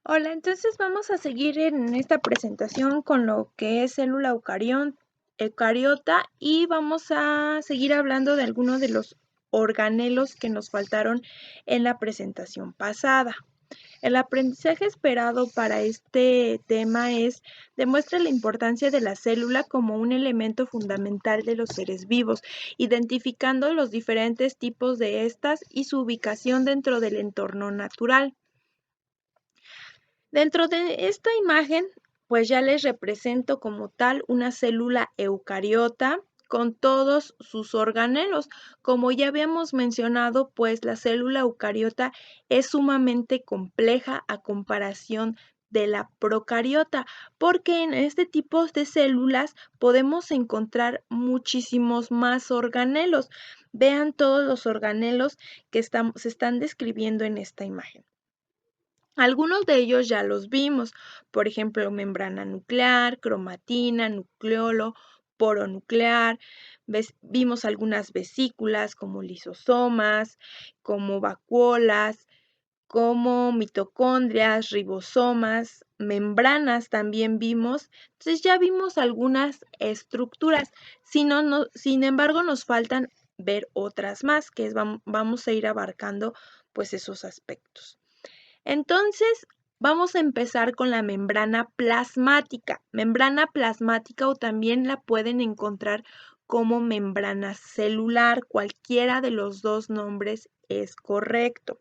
Hola, entonces vamos a seguir en esta presentación con lo que es célula eucariota y vamos a seguir hablando de algunos de los organelos que nos faltaron en la presentación pasada. El aprendizaje esperado para este tema demuestra la importancia de la célula como un elemento fundamental de los seres vivos, identificando los diferentes tipos de estas y su ubicación dentro del entorno natural. Dentro de esta imagen, pues ya les represento como tal una célula eucariota con todos sus organelos. Como ya habíamos mencionado, pues la célula eucariota es sumamente compleja a comparación de la procariota, porque en este tipo de células podemos encontrar muchísimos más organelos. Vean todos los organelos que se están describiendo en esta imagen. Algunos de ellos ya los vimos, por ejemplo, membrana nuclear, cromatina, nucleolo, poro nuclear. Vimos algunas vesículas como lisosomas, como vacuolas, como mitocondrias, ribosomas, membranas también vimos. Entonces ya vimos algunas estructuras. Sin embargo, nos faltan ver otras más, vamos a ir abarcando pues esos aspectos. Entonces, vamos a empezar con la membrana plasmática. Membrana plasmática o también la pueden encontrar como membrana celular. Cualquiera de los dos nombres es correcto.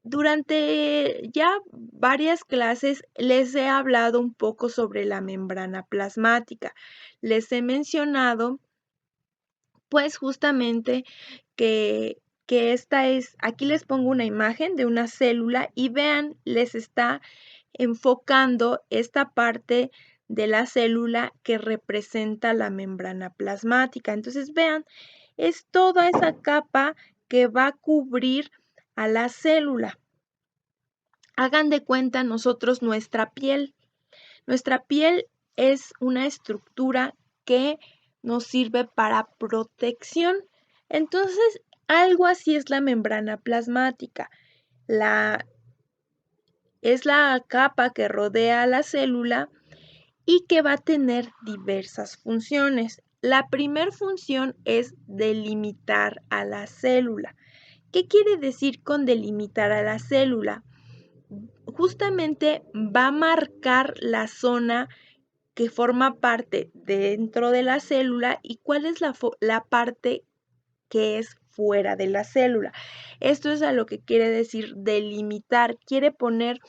Durante ya varias clases les he hablado un poco sobre la membrana plasmática. Les he mencionado, pues justamente que, aquí les pongo una imagen de una célula y vean, les está enfocando esta parte de la célula que representa la membrana plasmática. Entonces vean, es toda esa capa que va a cubrir a la célula. Hagan de cuenta nosotros nuestra piel. Nuestra piel es una estructura que nos sirve para protección. Entonces, algo así es la membrana plasmática. Es la capa que rodea a la célula y que va a tener diversas funciones. La primera función es delimitar a la célula. ¿Qué quiere decir con delimitar a la célula? Justamente va a marcar la zona que forma parte dentro de la célula y cuál es la parte que es fuera de la célula. Esto es a lo que quiere decir delimitar. Quiere poner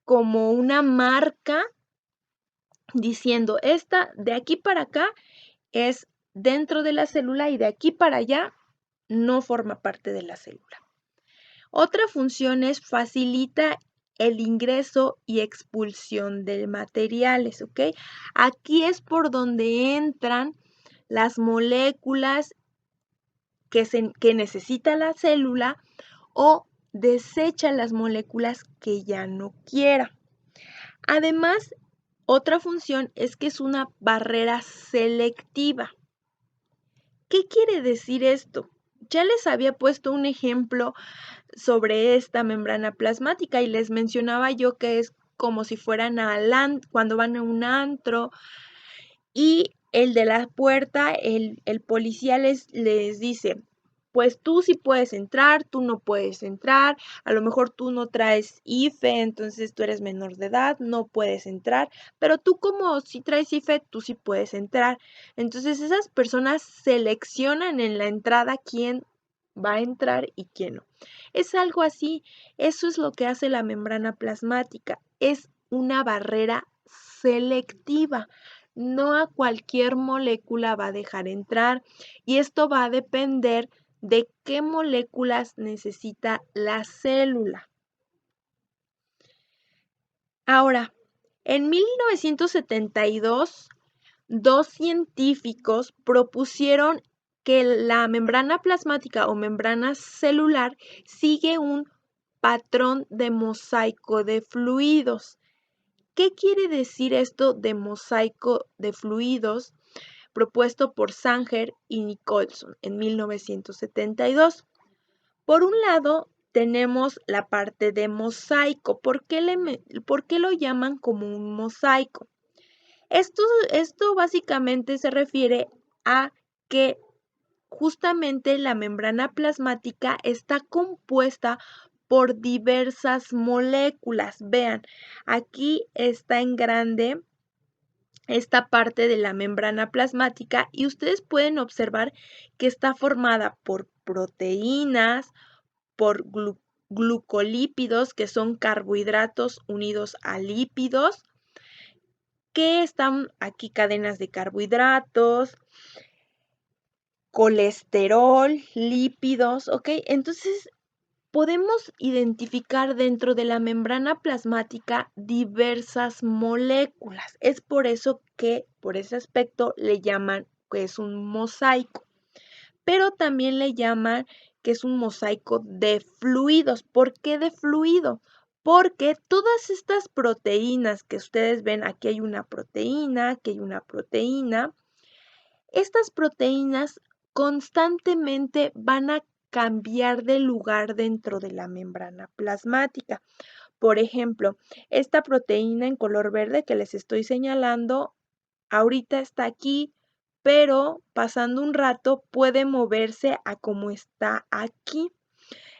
como una marca diciendo, esta de aquí para acá es dentro de la célula y de aquí para allá no forma parte de la célula. Otra función es facilita el ingreso y expulsión de materiales, ¿ok? Aquí es por donde entran las moléculas que necesita la célula o desecha las moléculas que ya no quiera. Además, otra función es que es una barrera selectiva. ¿Qué quiere decir esto? Ya les había puesto un ejemplo sobre esta membrana plasmática y les mencionaba yo que es como si fueran cuando van a un antro y el de la puerta, el policía les dice, pues tú sí puedes entrar, tú no puedes entrar, a lo mejor tú no traes IFE, entonces tú eres menor de edad, no puedes entrar, pero tú como si traes IFE, tú sí puedes entrar. Entonces esas personas seleccionan en la entrada quién va a entrar y quién no. Es algo así, eso es lo que hace la membrana plasmática, es una barrera selectiva. No a cualquier molécula va a dejar entrar y esto va a depender de qué moléculas necesita la célula. Ahora, en 1972, dos científicos propusieron que la membrana plasmática o membrana celular sigue un patrón de mosaico de fluidos. ¿Qué quiere decir esto de mosaico de fluidos? Propuesto por Sanger y Nicholson en 1972. Por un lado, tenemos la parte de mosaico. ¿Por qué lo llaman como un mosaico? Esto básicamente se refiere a que justamente la membrana plasmática está compuesta por diversas moléculas. Vean, aquí está en grande esta parte de la membrana plasmática y ustedes pueden observar que está formada por proteínas, por glucolípidos, que son carbohidratos unidos a lípidos, que están aquí cadenas de carbohidratos, colesterol, lípidos, ¿ok? Entonces, podemos identificar dentro de la membrana plasmática diversas moléculas. Es por eso que, por ese aspecto, le llaman que es un mosaico. Pero también le llaman que es un mosaico de fluidos. ¿Por qué de fluido? Porque todas estas proteínas que ustedes ven, aquí hay una proteína, aquí hay una proteína, estas proteínas constantemente van a cambiar de lugar dentro de la membrana plasmática. Por ejemplo, esta proteína en color verde que les estoy señalando, ahorita está aquí, pero pasando un rato puede moverse a como está aquí.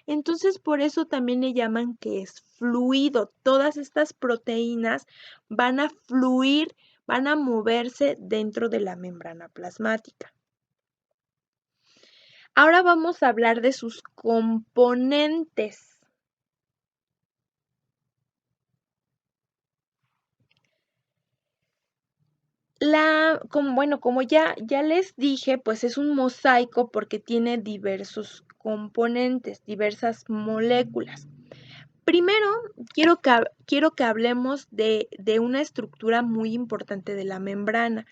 Entonces, por eso también le llaman que es fluido. Todas estas proteínas van a fluir, van a moverse dentro de la membrana plasmática. Ahora vamos a hablar de sus componentes. Como ya les dije, pues es un mosaico porque tiene diversos componentes, diversas moléculas. Primero, quiero que hablemos de una estructura muy importante de la membrana.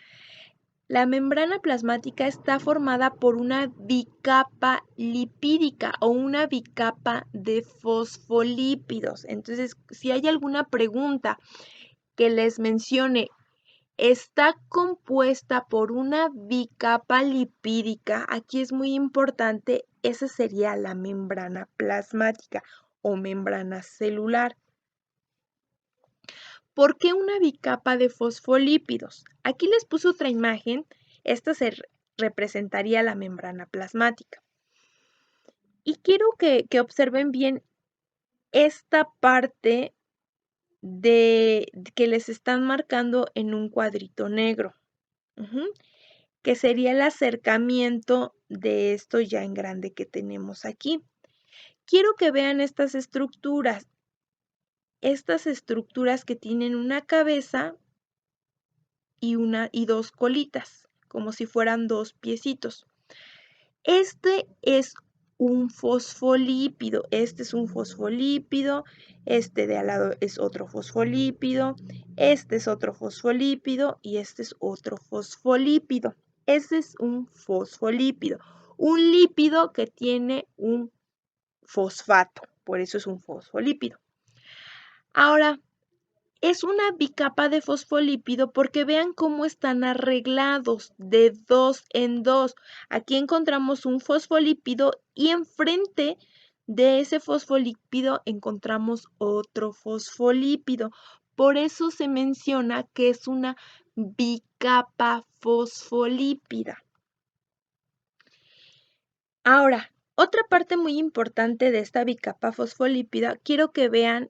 La membrana plasmática está formada por una bicapa lipídica o una bicapa de fosfolípidos. Entonces, si hay alguna pregunta que les mencione, está compuesta por una bicapa lipídica, aquí es muy importante, esa sería la membrana plasmática o membrana celular. ¿Por qué una bicapa de fosfolípidos? Aquí les puse otra imagen. Esta representaría la membrana plasmática. Y quiero que observen bien esta parte que les están marcando en un cuadrito negro, que sería el acercamiento de esto ya en grande que tenemos aquí. Quiero que vean estas estructuras que tienen una cabeza y dos colitas, como si fueran dos piecitos. Este es un fosfolípido, este es un fosfolípido, este de al lado es otro fosfolípido, este es otro fosfolípido y este es otro fosfolípido. Este es un fosfolípido, un lípido que tiene un fosfato, por eso es un fosfolípido. Ahora, es una bicapa de fosfolípido porque vean cómo están arreglados de dos en dos. Aquí encontramos un fosfolípido y enfrente de ese fosfolípido encontramos otro fosfolípido. Por eso se menciona que es una bicapa fosfolípida. Ahora, otra parte muy importante de esta bicapa fosfolípida, quiero que vean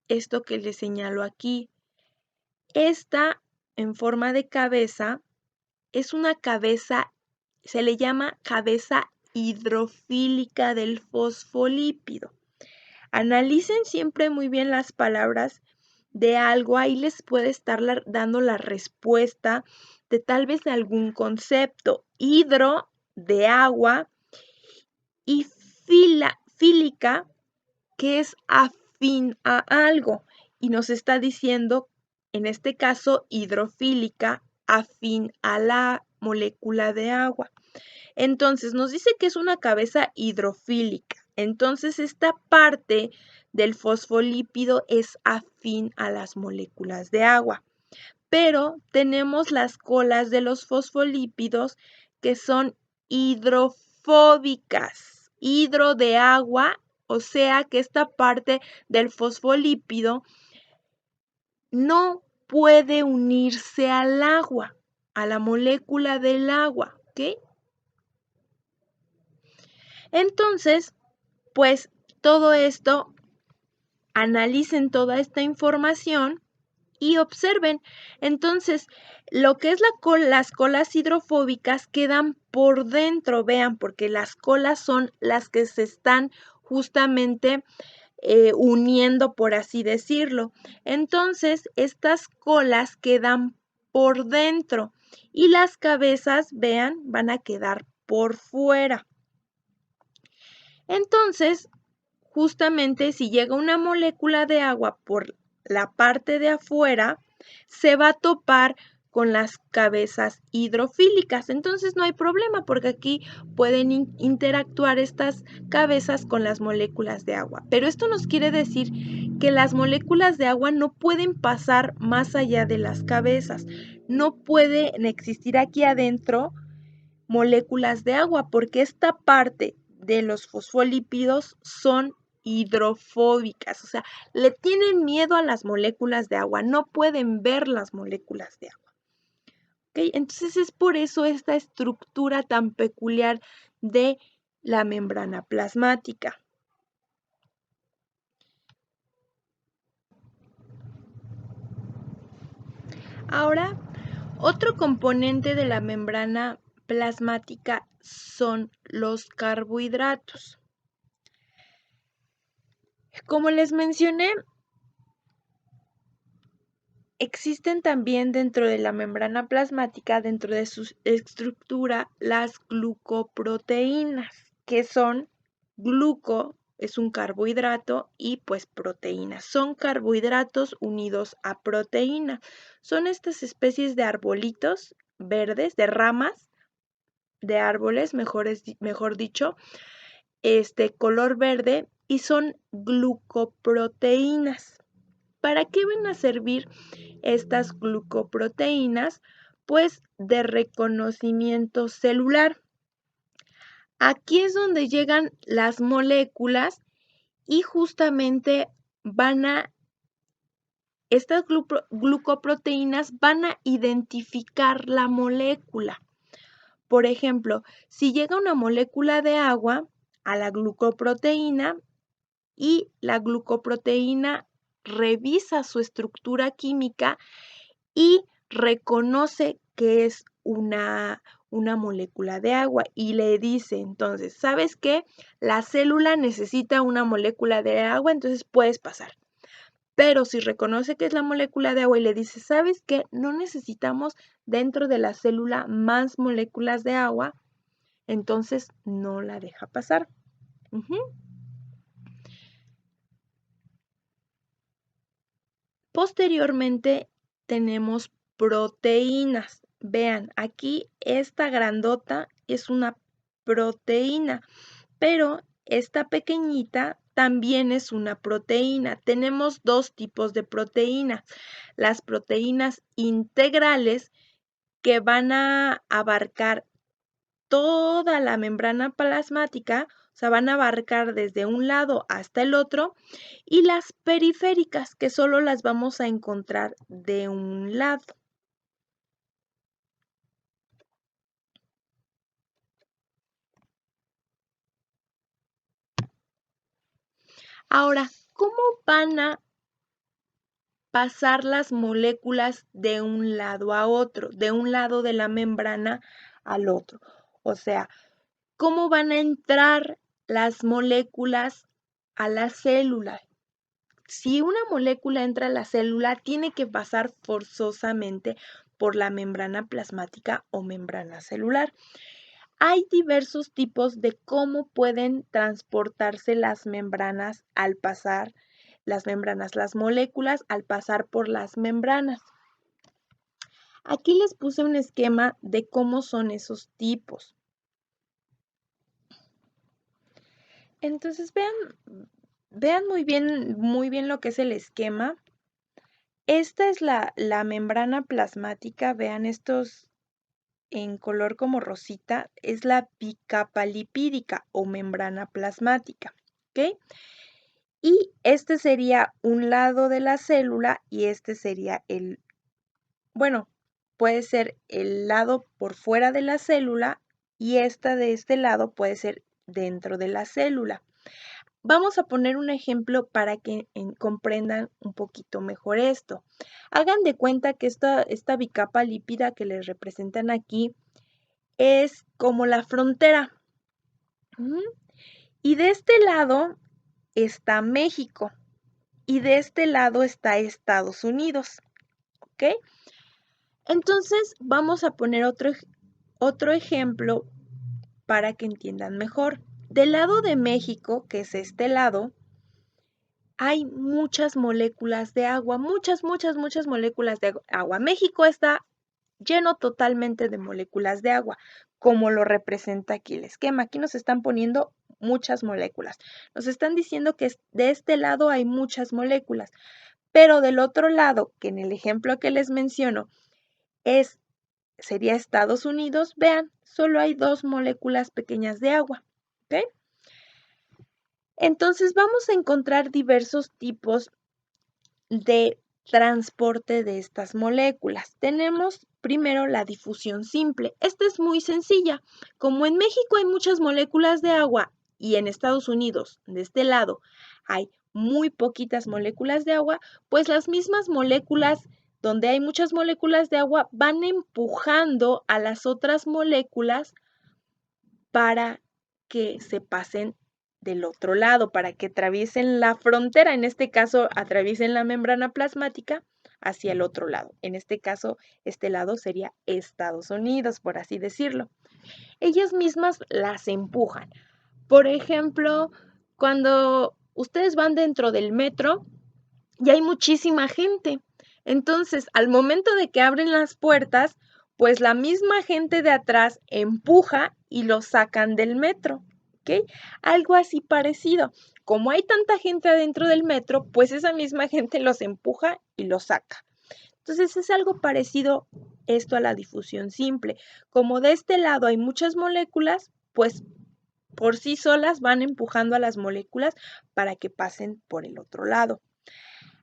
esto que les señalo aquí. Esta, en forma de cabeza, es una cabeza, se le llama cabeza hidrofílica del fosfolípido. Analicen siempre muy bien las palabras de algo, ahí les puede estar dando la respuesta de tal vez de algún concepto. Hidro, de agua, y fílica, que es afín a algo, y nos está diciendo, en este caso, hidrofílica, afín a la molécula de agua. Entonces, nos dice que es una cabeza hidrofílica. Entonces, esta parte del fosfolípido es afín a las moléculas de agua. Pero tenemos las colas de los fosfolípidos que son hidrofóbicas. Hidro de agua, O sea que esta parte del fosfolípido no puede unirse al agua, a la molécula del agua, ¿ok? Entonces, pues todo esto, analicen toda esta información y observen. Entonces, lo que es las colas hidrofóbicas quedan por dentro, vean, porque las colas son las que se están justamente uniendo, por así decirlo. Entonces, estas colas quedan por dentro y las cabezas, vean, van a quedar por fuera. Entonces, justamente si llega una molécula de agua por la parte de afuera, se va a topar con las cabezas hidrofílicas. Entonces no hay problema porque aquí pueden interactuar estas cabezas con las moléculas de agua. Pero esto nos quiere decir que las moléculas de agua no pueden pasar más allá de las cabezas. No pueden existir aquí adentro moléculas de agua porque esta parte de los fosfolípidos son hidrofóbicas, o sea, le tienen miedo a las moléculas de agua, no pueden ver las moléculas de agua. ¿Okay? Entonces es por eso esta estructura tan peculiar de la membrana plasmática. Ahora, otro componente de la membrana plasmática son los carbohidratos. Como les mencioné, existen también dentro de la membrana plasmática, dentro de su estructura, las glucoproteínas, que son gluco, es un carbohidrato, y pues proteínas. Son carbohidratos unidos a proteína. Son estas especies de arbolitos verdes, de ramas de árboles, mejor dicho, color verde, y son glucoproteínas. ¿Para qué van a servir estas glucoproteínas? Pues de reconocimiento celular. Aquí es donde llegan las moléculas y justamente estas glucoproteínas van a identificar la molécula. Por ejemplo, si llega una molécula de agua a la glucoproteína y la glucoproteína revisa su estructura química y reconoce que es una molécula de agua y le dice, entonces, ¿sabes qué? La célula necesita una molécula de agua, entonces puedes pasar. Pero si reconoce que es la molécula de agua y le dice, ¿sabes qué? No necesitamos dentro de la célula más moléculas de agua, entonces no la deja pasar. Posteriormente tenemos proteínas. Vean, aquí esta grandota es una proteína, pero esta pequeñita también es una proteína. Tenemos dos tipos de proteínas. Las proteínas integrales que van a abarcar toda la membrana plasmática, o sea, van a abarcar desde un lado hasta el otro, y las periféricas, que solo las vamos a encontrar de un lado. Ahora, ¿cómo van a pasar las moléculas de un lado a otro, de un lado de la membrana al otro? O sea, ¿cómo van a entrar las moléculas a la célula? Si una molécula entra a la célula, tiene que pasar forzosamente por la membrana plasmática o membrana celular. Hay diversos tipos de cómo pueden transportarse las membranas al pasar las moléculas al pasar por las membranas. Aquí les puse un esquema de cómo son esos tipos. Entonces vean muy bien lo que es el esquema. Esta es la membrana plasmática, vean estos en color como rosita, es la bicapa lipídica o membrana plasmática. ¿ok? Y este sería un lado de la célula y este sería bueno, puede ser el lado por fuera de la célula y esta de este lado puede ser dentro de la célula. Vamos a poner un ejemplo para que comprendan un poquito mejor esto. Hagan de cuenta que esta bicapa lípida que les representan aquí es como la frontera. Y de este lado está México y de este lado está Estados Unidos. ¿Ok? Entonces vamos a poner otro ejemplo para que entiendan mejor. Del lado de México, que es este lado, hay muchas moléculas de agua, muchas moléculas de agua. México está lleno totalmente de moléculas de agua, como lo representa aquí el esquema. Aquí nos están poniendo muchas moléculas. Nos están diciendo que de este lado hay muchas moléculas, pero del otro lado, que en el ejemplo que les menciono, sería Estados Unidos, vean, solo hay 2 moléculas pequeñas de agua. ¿Ok? Entonces vamos a encontrar diversos tipos de transporte de estas moléculas. Tenemos primero la difusión simple. Esta es muy sencilla. Como en México hay muchas moléculas de agua y en Estados Unidos, de este lado, hay muy poquitas moléculas de agua, pues las mismas moléculas donde hay muchas moléculas de agua van empujando a las otras moléculas para que se pasen del otro lado, para que atraviesen la frontera, en este caso atraviesen la membrana plasmática hacia el otro lado. En este caso, este lado sería Estados Unidos, por así decirlo. Ellas mismas las empujan. Por ejemplo, cuando ustedes van dentro del metro y hay muchísima gente, entonces al momento de que abren las puertas, pues la misma gente de atrás empuja y lo sacan del metro, ¿ok? Algo así parecido. Como hay tanta gente adentro del metro, pues esa misma gente los empuja y los saca. Entonces es algo parecido esto a la difusión simple. Como de este lado hay muchas moléculas, pues por sí solas van empujando a las moléculas para que pasen por el otro lado.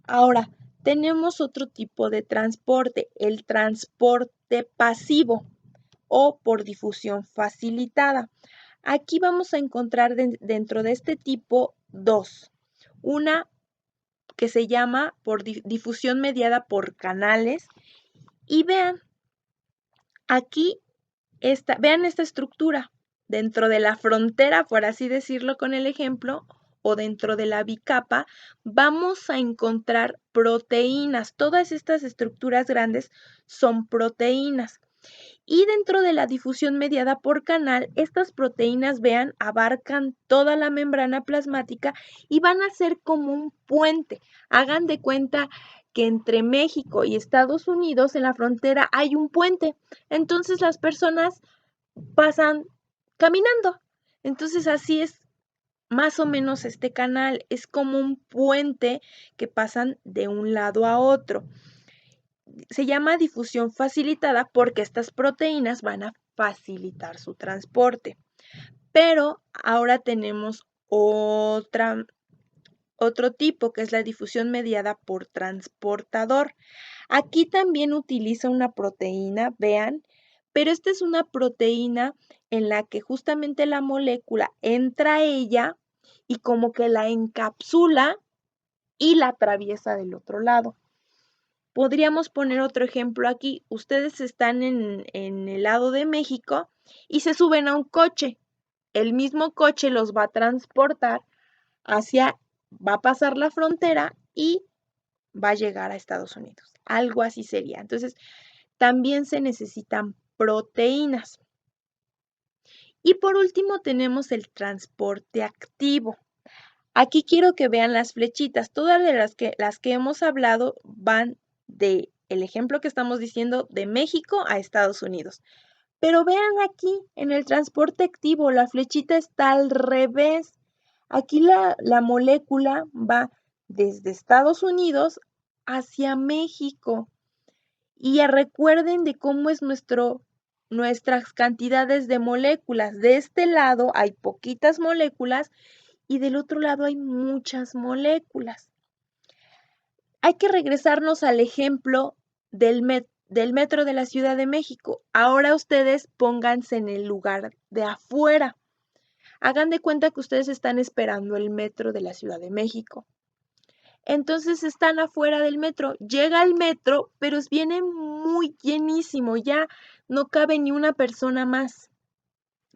Ahora, tenemos otro tipo de transporte, el transporte pasivo o por difusión facilitada. Aquí vamos a encontrar dentro de este tipo 2. Una que se llama por difusión mediada por canales. Y vean, aquí vean esta estructura. Dentro de la frontera, por así decirlo con el ejemplo, o dentro de la bicapa, vamos a encontrar proteínas. Todas estas estructuras grandes son proteínas. Y dentro de la difusión mediada por canal, estas proteínas, vean, abarcan toda la membrana plasmática y van a ser como un puente. Hagan de cuenta que entre México y Estados Unidos, en la frontera, hay un puente. Entonces las personas pasan caminando. Entonces así es más o menos este canal. Es como un puente que pasan de un lado a otro. Se llama difusión facilitada porque estas proteínas van a facilitar su transporte. Pero ahora tenemos otro tipo que es la difusión mediada por transportador. Aquí también utiliza una proteína, vean, pero esta es una proteína en la que justamente la molécula entra a ella y como que la encapsula y la atraviesa del otro lado. Podríamos poner otro ejemplo aquí. Ustedes están en el lado de México y se suben a un coche. El mismo coche los va a transportar va a pasar la frontera y va a llegar a Estados Unidos. Algo así sería. Entonces, también se necesitan proteínas. Y por último tenemos el transporte activo. Aquí quiero que vean las flechitas. Todas de las que hemos hablado van de el ejemplo que estamos diciendo de México a Estados Unidos. Pero vean aquí, en el transporte activo, la flechita está al revés. Aquí la molécula va desde Estados Unidos hacia México. Y ya recuerden de cómo es nuestras cantidades de moléculas. De este lado hay poquitas moléculas y del otro lado hay muchas moléculas. Hay que regresarnos al ejemplo del metro de la Ciudad de México. Ahora ustedes pónganse en el lugar de afuera. Hagan de cuenta que ustedes están esperando el metro de la Ciudad de México. Entonces están afuera del metro. Llega el metro, pero viene muy llenísimo. Ya no cabe ni una persona más.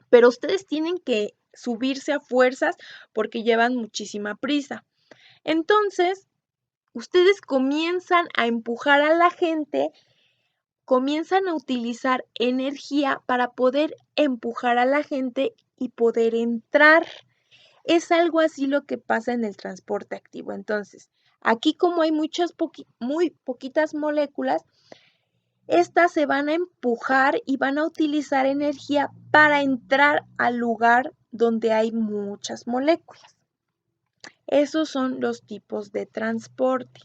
Pero ustedes tienen que subirse a fuerzas porque llevan muchísima prisa. Entonces, ustedes comienzan a empujar a la gente, comienzan a utilizar energía para poder empujar a la gente y poder entrar. Es algo así lo que pasa en el transporte activo. Entonces, aquí como hay muy poquitas moléculas, estas se van a empujar y van a utilizar energía para entrar al lugar donde hay muchas moléculas. Esos son los tipos de transporte.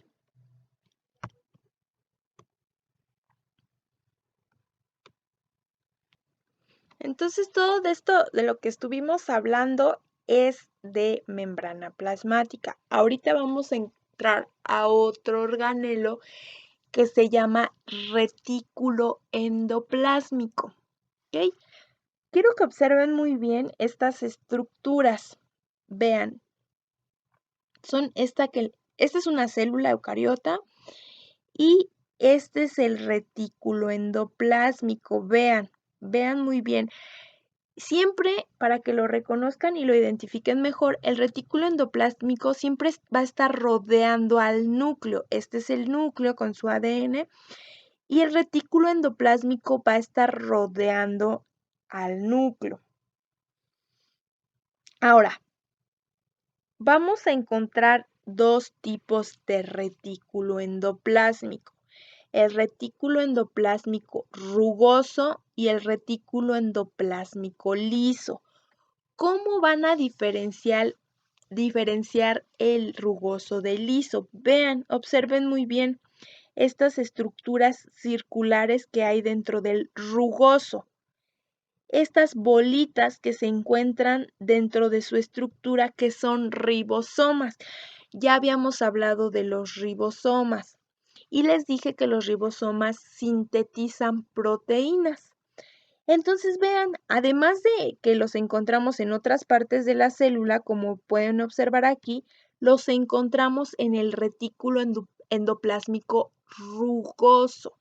Entonces, todo de esto, de lo que estuvimos hablando, es de membrana plasmática. Ahorita vamos a entrar a otro organelo que se llama retículo endoplásmico. ¿Ok? Quiero que observen muy bien estas estructuras. Vean, esta es una célula eucariota y este es el retículo endoplásmico. Vean muy bien. Siempre, para que lo reconozcan y lo identifiquen mejor, el retículo endoplásmico siempre va a estar rodeando al núcleo. Este es el núcleo con su ADN y el retículo endoplásmico va a estar rodeando al núcleo. Ahora, vamos a encontrar dos tipos de retículo endoplásmico. El retículo endoplásmico rugoso y el retículo endoplásmico liso. ¿Cómo van a diferenciar el rugoso del liso? Vean, observen muy bien estas estructuras circulares que hay dentro del rugoso. Estas bolitas que se encuentran dentro de su estructura que son ribosomas. Ya habíamos hablado de los ribosomas y les dije que los ribosomas sintetizan proteínas. Entonces vean, además de que los encontramos en otras partes de la célula, como pueden observar aquí, los encontramos en el retículo endoplásmico rugoso.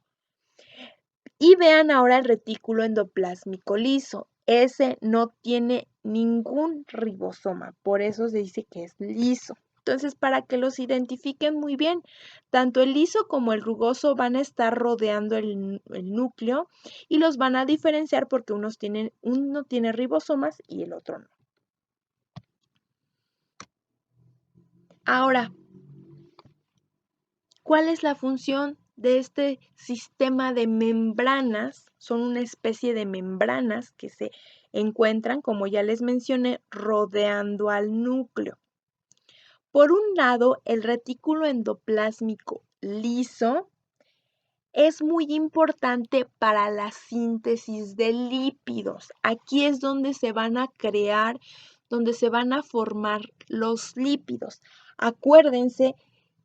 Y vean ahora el retículo endoplásmico liso. Ese no tiene ningún ribosoma, por eso se dice que es liso. Entonces, para que los identifiquen muy bien, tanto el liso como el rugoso van a estar rodeando el núcleo y los van a diferenciar porque uno tiene ribosomas y el otro no. Ahora, ¿cuál es la función de este sistema de membranas? Son una especie de membranas que se encuentran, como ya les mencioné, rodeando al núcleo. Por un lado, el retículo endoplásmico liso es muy importante para la síntesis de lípidos. Aquí es donde se van a crear, donde se van a formar los lípidos. Acuérdense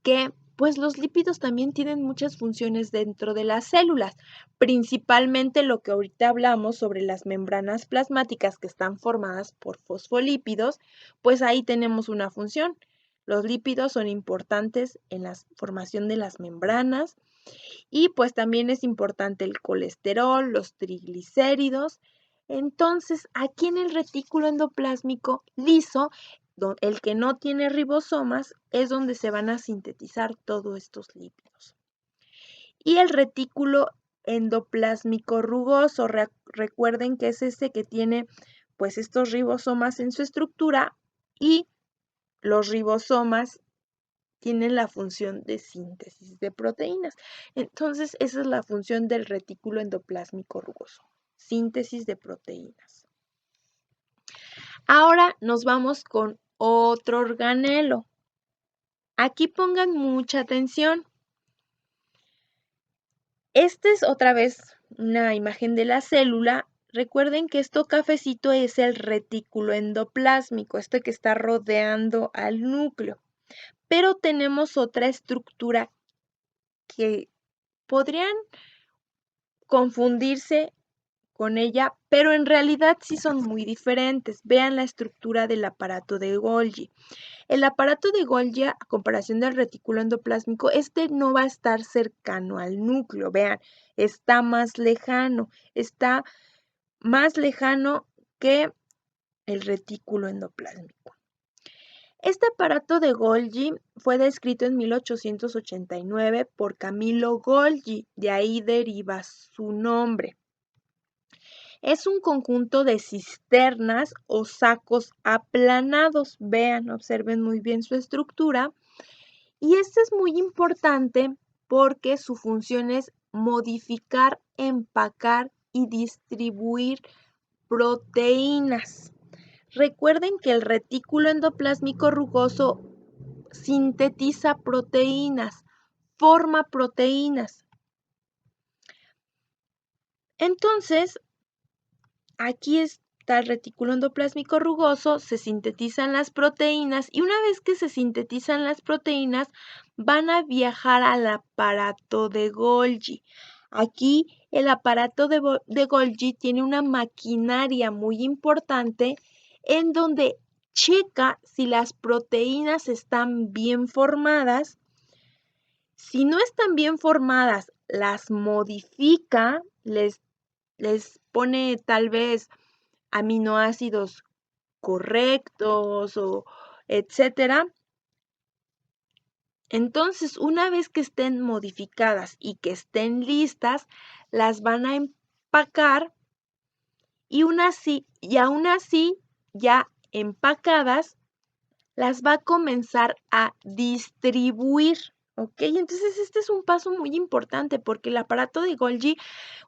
que pues los lípidos también tienen muchas funciones dentro de las células, principalmente lo que ahorita hablamos sobre las membranas plasmáticas que están formadas por fosfolípidos, pues ahí tenemos una función. Los lípidos son importantes en la formación de las membranas y pues también es importante el colesterol, los triglicéridos. Entonces, aquí en el retículo endoplásmico liso, el que no tiene ribosomas, es donde se van a sintetizar todos estos lípidos. Y el retículo endoplásmico rugoso, recuerden que es ese que tiene pues estos ribosomas en su estructura y los ribosomas tienen la función de síntesis de proteínas. Entonces, esa es la función del retículo endoplásmico rugoso, síntesis de proteínas. Ahora nos vamos con otro organelo. Aquí pongan mucha atención. Esta es otra vez una imagen de la célula. Recuerden que esto cafecito es el retículo endoplásmico, este que está rodeando al núcleo. Pero tenemos otra estructura que podrían confundirse con ella, pero en realidad sí son muy diferentes. Vean la estructura del aparato de Golgi. El aparato de Golgi, a comparación del retículo endoplásmico, este no va a estar cercano al núcleo. Vean, está más lejano que el retículo endoplásmico. Este aparato de Golgi fue descrito en 1889 por Camillo Golgi, de ahí deriva su nombre. Es un conjunto de cisternas o sacos aplanados. Vean, observen muy bien su estructura. Y este es muy importante porque su función es modificar, empacar y distribuir proteínas. Recuerden que el retículo endoplásmico rugoso sintetiza proteínas, forma proteínas. Entonces, aquí está el retículo endoplásmico rugoso, se sintetizan las proteínas y una vez que se sintetizan las proteínas, van a viajar al aparato de Golgi. Aquí el aparato de Golgi tiene una maquinaria muy importante en donde checa si las proteínas están bien formadas. Si no están bien formadas, las modifica, les pone tal vez aminoácidos correctos o etcétera. Entonces, una vez que estén modificadas y que estén listas, las van a empacar y aún así, ya empacadas, las va a comenzar a distribuir. ¿Ok? Entonces, este es un paso muy importante porque el aparato de Golgi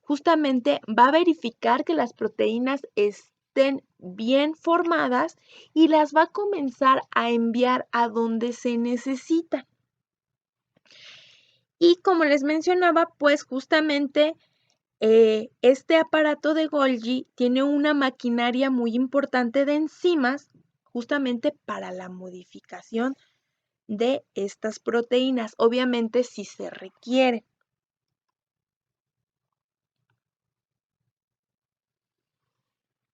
justamente va a verificar que las proteínas estén bien formadas y las va a comenzar a enviar a donde se necesitan. Y como les mencionaba, pues justamente este aparato de Golgi tiene una maquinaria muy importante de enzimas justamente para la modificación de estas proteínas, obviamente si se requiere.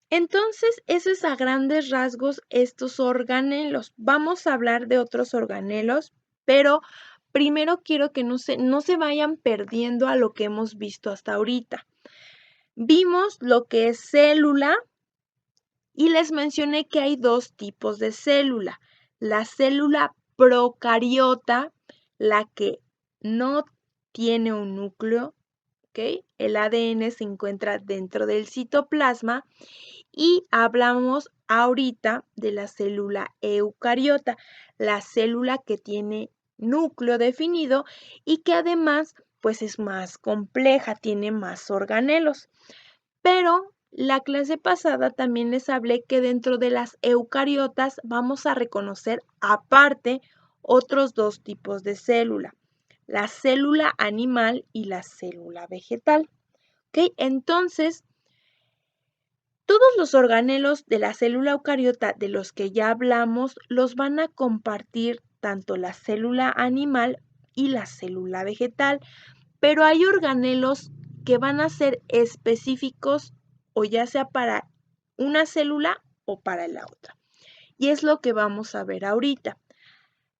Entonces, eso es a grandes rasgos estos organelos. Vamos a hablar de otros organelos, pero primero quiero que no se vayan perdiendo a lo que hemos visto hasta ahorita. Vimos lo que es célula y les mencioné que hay dos tipos de célula. La célula procariota, la que no tiene un núcleo, ¿ok? El ADN se encuentra dentro del citoplasma. Y hablamos ahorita de la célula eucariota, la célula que tiene núcleo definido y que además pues es más compleja, tiene más organelos. Pero la clase pasada también les hablé que dentro de las eucariotas vamos a reconocer aparte otros dos tipos de célula, la célula animal y la célula vegetal. ¿Ok? Entonces, todos los organelos de la célula eucariota de los que ya hablamos los van a compartir tanto la célula animal y la célula vegetal, pero hay organelos que van a ser específicos o ya sea para una célula o para la otra. Y es lo que vamos a ver ahorita.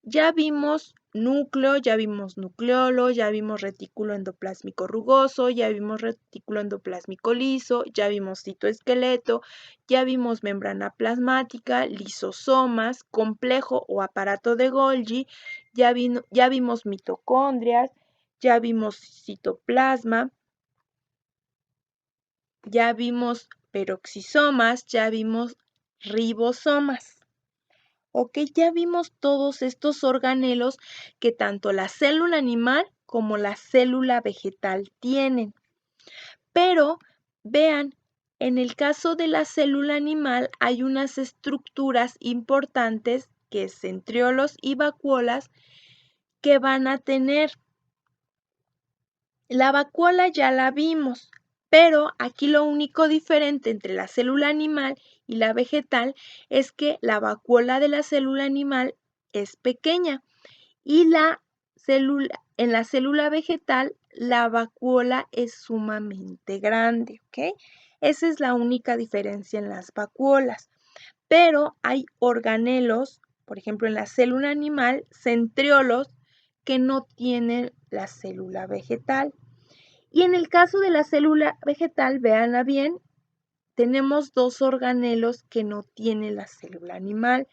Ya vimos núcleo, ya vimos nucleolo, ya vimos retículo endoplásmico rugoso, ya vimos retículo endoplásmico liso, ya vimos citoesqueleto, ya vimos membrana plasmática, lisosomas, complejo o aparato de Golgi, ya vimos mitocondrias, ya vimos citoplasma, ya vimos peroxisomas, ya vimos ribosomas. Ok, ya vimos todos estos organelos que tanto la célula animal como la célula vegetal tienen. Pero vean, en el caso de la célula animal hay unas estructuras importantes que es centriolos y vacuolas que van a tener. La vacuola ya la vimos, Pero aquí lo único diferente entre la célula animal y la vegetal es que la vacuola de la célula animal es pequeña y en la célula vegetal la vacuola es sumamente grande, ¿ok? Esa es la única diferencia en las vacuolas. Pero hay organelos, por ejemplo, en la célula animal, centriolos, que no tienen la célula vegetal. Y en el caso de la célula vegetal, véanla bien, tenemos dos organelos que no tiene la célula animal,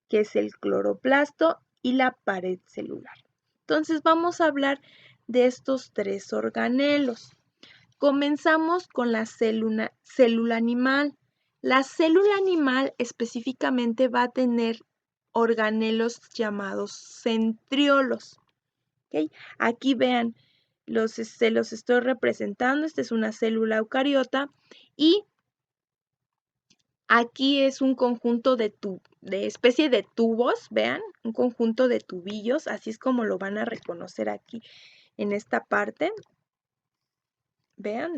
que es el cloroplasto y la pared celular. Entonces vamos a hablar de estos tres organelos. Comenzamos con la célula animal. La célula animal específicamente va a tener organelos llamados centriolos. ¿Okay? Aquí vean, se los estoy representando. Esta es una célula eucariota y aquí es un conjunto de especie de tubos, vean, un conjunto de tubillos, así es como lo van a reconocer aquí en esta parte. Vean,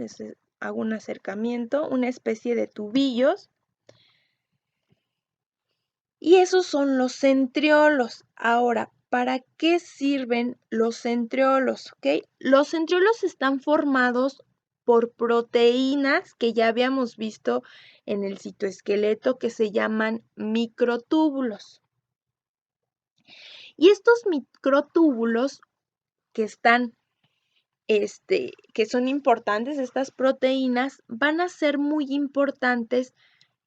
hago un acercamiento, una especie de tubillos. Y esos son los centriolos. Ahora, ¿para qué sirven los centriolos? ¿Okay? Los centriolos están formados por proteínas que ya habíamos visto en el citoesqueleto que se llaman microtúbulos. Y estos microtúbulos que están, que son importantes, estas proteínas, van a ser muy importantes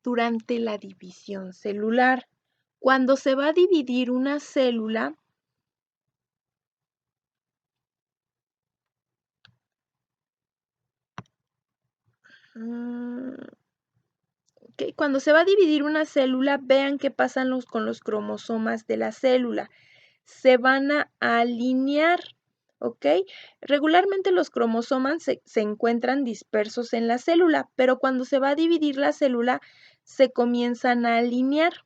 durante la división celular. Cuando se va a dividir una célula, cuando se va a dividir una célula, vean qué pasa con los cromosomas de la célula. Se van a alinear, ¿ok? Regularmente los cromosomas se encuentran dispersos en la célula, pero cuando se va a dividir la célula, se comienzan a alinear.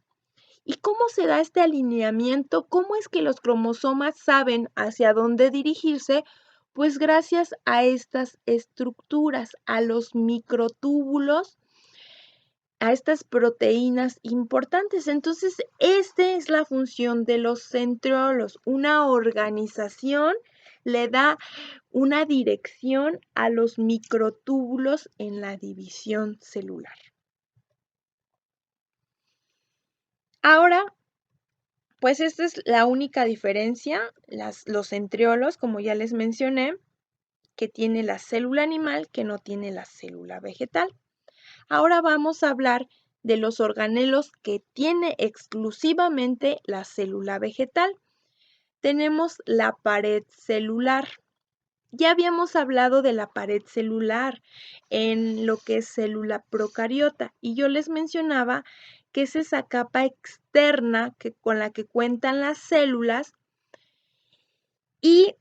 ¿Y cómo se da este alineamiento? ¿Cómo es que los cromosomas saben hacia dónde dirigirse? Pues gracias a estas estructuras, a los microtúbulos, a estas proteínas importantes. Entonces, esta es la función de los centriolos. Una organización le da una dirección a los microtúbulos en la división celular. Ahora, pues esta es la única diferencia, los centriolos, como ya les mencioné, que tiene la célula animal, que no tiene la célula vegetal. Ahora vamos a hablar de los organelos que tiene exclusivamente la célula vegetal. Tenemos la pared celular. Ya habíamos hablado de la pared celular en lo que es célula procariota y yo les mencionaba que es esa capa externa con la que cuentan las células y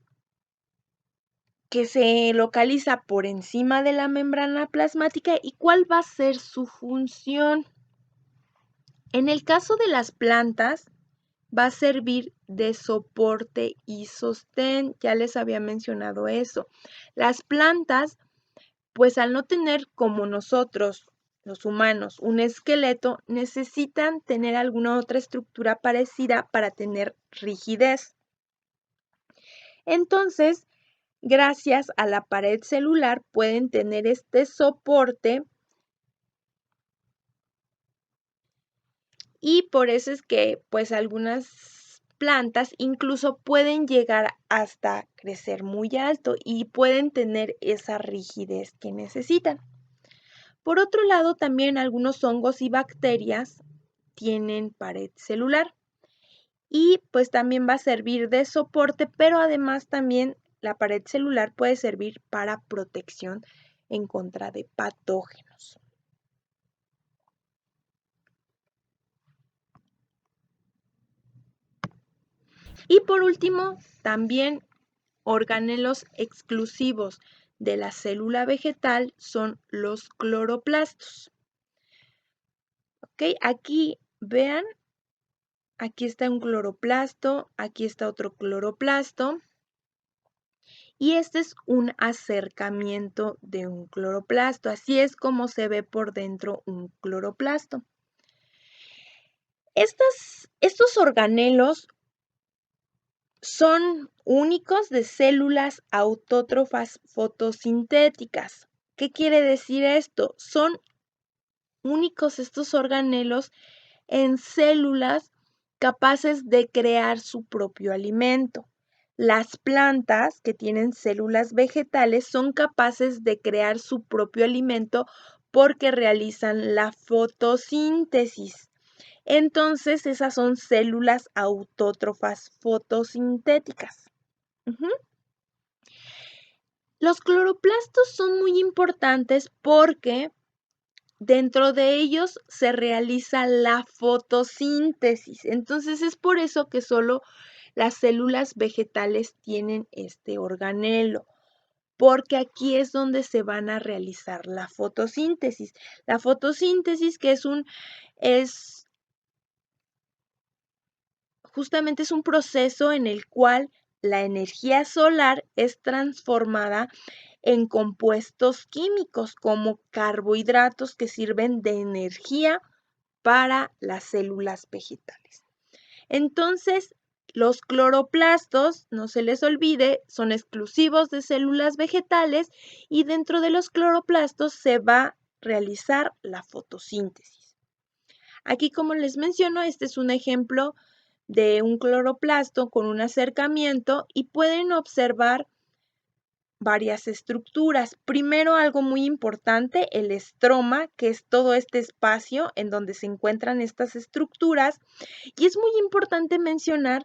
que se localiza por encima de la membrana plasmática. ¿Y cuál va a ser su función? En el caso de las plantas, va a servir de soporte y sostén. Ya les había mencionado eso. Las plantas, pues al no tener como nosotros, los humanos, un esqueleto, necesitan tener alguna otra estructura parecida para tener rigidez. Entonces, gracias a la pared celular pueden tener este soporte y por eso es que pues algunas plantas incluso pueden llegar hasta crecer muy alto y pueden tener esa rigidez que necesitan. Por otro lado, también algunos hongos y bacterias tienen pared celular y pues también va a servir de soporte, pero además también la pared celular puede servir para protección en contra de patógenos. Y por último, también organelos exclusivos de la célula vegetal son los cloroplastos. ¿Ok? Aquí vean, aquí está un cloroplasto, aquí está otro cloroplasto. y este es un acercamiento de un cloroplasto. Así es como se ve por dentro un cloroplasto. Estos organelos son únicos de células autótrofas fotosintéticas. ¿Qué quiere decir esto? Son únicos estos organelos en células capaces de crear su propio alimento. Las plantas que tienen células vegetales son capaces de crear su propio alimento porque realizan la fotosíntesis. Entonces, esas son células autótrofas fotosintéticas. Los cloroplastos son muy importantes porque dentro de ellos se realiza la fotosíntesis. Entonces es por eso que solo las células vegetales tienen este organelo, porque aquí es donde se van a realizar la fotosíntesis. La fotosíntesis que justamente es un proceso en el cual la energía solar es transformada en compuestos químicos como carbohidratos que sirven de energía para las células vegetales. Entonces, los cloroplastos, no se les olvide, son exclusivos de células vegetales y dentro de los cloroplastos se va a realizar la fotosíntesis. Aquí, como les menciono, este es un ejemplo de un cloroplasto con un acercamiento y pueden observar varias estructuras. Primero, algo muy importante, el estroma, que es todo este espacio en donde se encuentran estas estructuras. Y es muy importante mencionar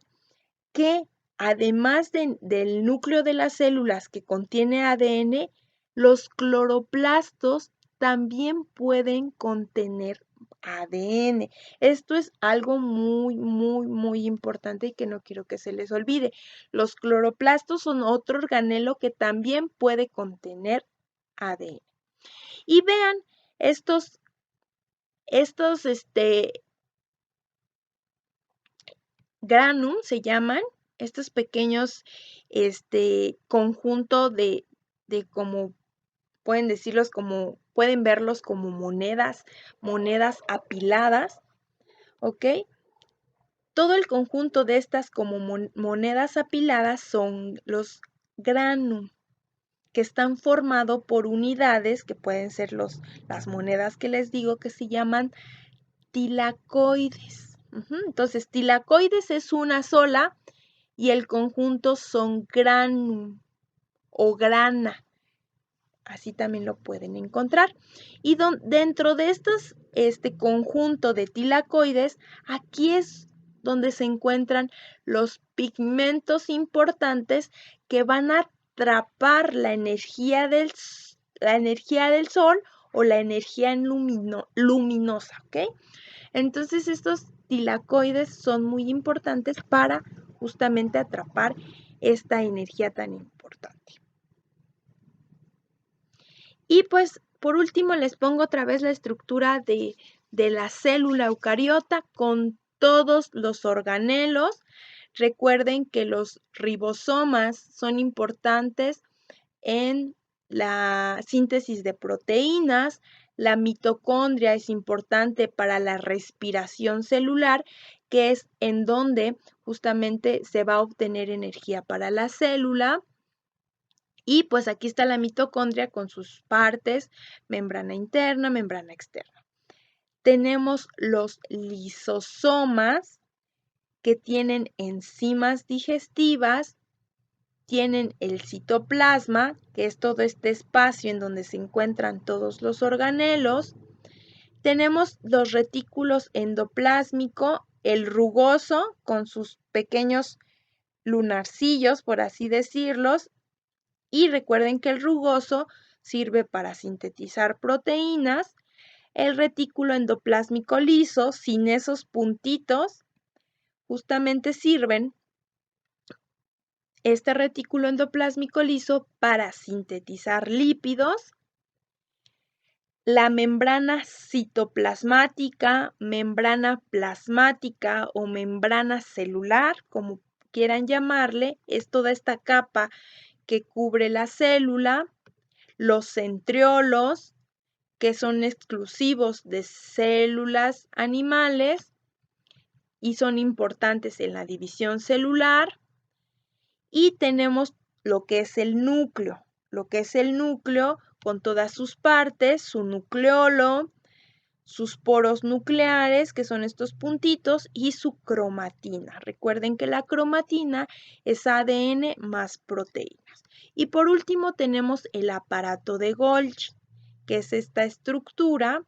que además del núcleo de las células que contiene ADN, los cloroplastos también pueden contener ADN. Esto es algo muy, muy, muy importante y que no quiero que se les olvide. Los cloroplastos son otro organelo que también puede contener ADN. Y vean, estos granum se llaman, estos pequeños conjunto de como pueden decirlos como, pueden verlos como monedas apiladas, ¿ok? Todo el conjunto de estas como monedas apiladas son los granum, que están formados por unidades que pueden ser las monedas que les digo que se llaman tilacoides. Entonces, tilacoides es una sola y el conjunto son granum o grana. Así también lo pueden encontrar. Y dentro de este conjunto de tilacoides, aquí es donde se encuentran los pigmentos importantes que van a atrapar la energía del sol o la energía luminosa, ¿ok? Entonces estos tilacoides son muy importantes para justamente atrapar esta energía tan importante. Y pues por último les pongo otra vez la estructura de la célula eucariota con todos los organelos. Recuerden que los ribosomas son importantes en la síntesis de proteínas. La mitocondria es importante para la respiración celular, que es en donde justamente se va a obtener energía para la célula. Y pues aquí está la mitocondria con sus partes, membrana interna, membrana externa. Tenemos los lisosomas que tienen enzimas digestivas, tienen el citoplasma, que es todo este espacio en donde se encuentran todos los organelos. Tenemos los retículos endoplásmico, el rugoso con sus pequeños lunarcillos, por así decirlos, y recuerden que el rugoso sirve para sintetizar proteínas. El retículo endoplásmico liso, sin esos puntitos, justamente sirven este retículo endoplásmico liso para sintetizar lípidos. La membrana citoplasmática, membrana plasmática o membrana celular, como quieran llamarle, es toda esta capa que cubre la célula, los centriolos, que son exclusivos de células animales y son importantes en la división celular. Y tenemos lo que es el núcleo. Lo que es el núcleo con todas sus partes, su nucleolo, sus poros nucleares, que son estos puntitos, y su cromatina. Recuerden que la cromatina es ADN más proteínas. Y por último tenemos el aparato de Golgi, que es esta estructura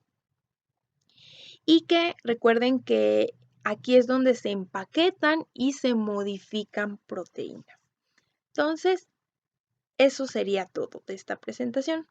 y que recuerden que aquí es donde se empaquetan y se modifican proteínas. Entonces, eso sería todo de esta presentación.